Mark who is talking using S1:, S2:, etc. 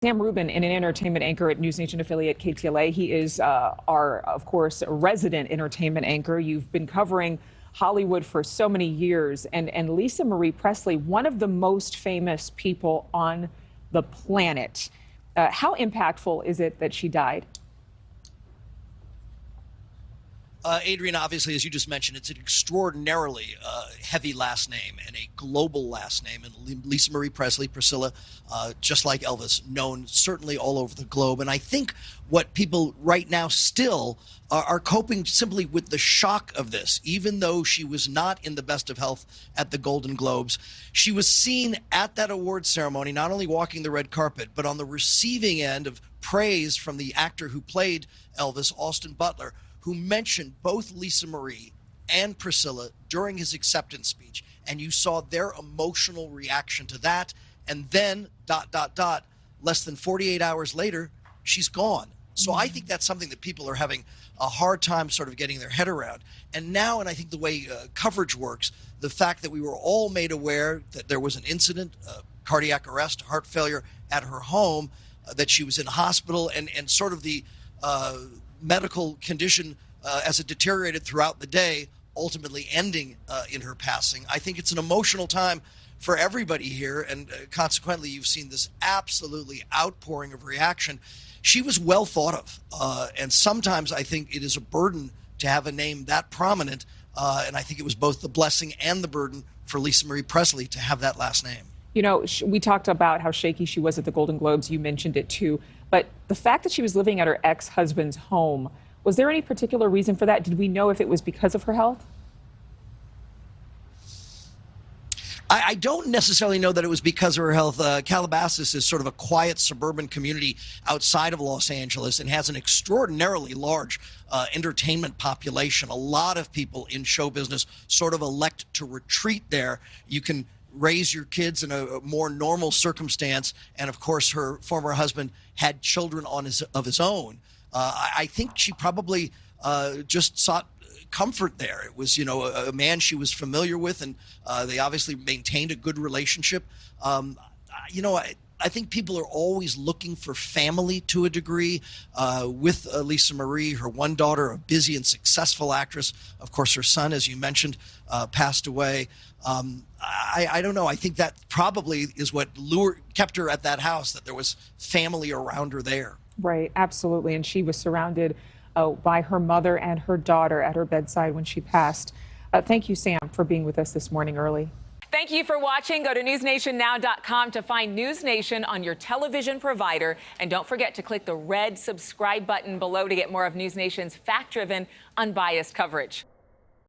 S1: Sam Rubin, an entertainment anchor at NewsNation affiliate KTLA. He is our, of course, resident entertainment anchor. You've been covering Hollywood for so many years. And Lisa Marie Presley, one of the most famous people on the planet. How impactful is it that she died?
S2: Adrienne, obviously, as you just mentioned, it's an extraordinarily heavy last name and a global last name. And Lisa Marie Presley, Priscilla, just like Elvis, known certainly all over the globe. And I think what people right now still are coping simply with the shock of this, even though she was not in the best of health at the Golden Globes, she was seen at that awards ceremony, not only walking the red carpet, but on the receiving end of praise from the actor who played Elvis, Austin Butler, who mentioned both Lisa Marie and Priscilla during his acceptance speech. And you saw their emotional reaction to that. And then, less than 48 hours later, she's gone. So I think that's something that people are having a hard time sort of getting their head around. And now, and I think the way coverage works, the fact that we were all made aware that there was an incident, cardiac arrest, heart failure at her home, that she was in hospital, and sort of the medical condition as it deteriorated throughout the day, ultimately ending in her passing. I think it's an emotional time for everybody here, and consequently, you've seen this absolutely outpouring of reaction. She was well thought of, and sometimes I think it is a burden to have a name that prominent, and I think it was both the blessing and the burden for Lisa Marie Presley to have that last name.
S1: You know, we talked about how shaky she was at the Golden Globes. You mentioned it too. But the fact that she was living at her ex-husband's home, was there any particular reason for that? Did we know if it was because of her health?
S2: I don't necessarily know that it was because of her health. Calabasas is sort of a quiet suburban community outside of Los Angeles and has an extraordinarily large entertainment population. A lot of people in show business sort of elect to retreat there. You can raise your kids in a more normal circumstance. And of course, her former husband had children of his own. I think she probably just sought comfort there. It was, a man she was familiar with, and they obviously maintained a good relationship. I think people are always looking for family to a degree with Lisa Marie, her one daughter, a busy and successful actress. Of course, her son, as you mentioned, passed away. I don't know. I think that probably is what kept her at that house, that there was family around her there.
S1: Right, absolutely. And she was surrounded by her mother and her daughter at her bedside when she passed. Thank you, Sam, for being with us this morning early.
S3: Thank you for watching. Go to newsnationnow.com to find NewsNation on your television provider. And don't forget to click the red subscribe button below to get more of NewsNation's fact-driven, unbiased coverage.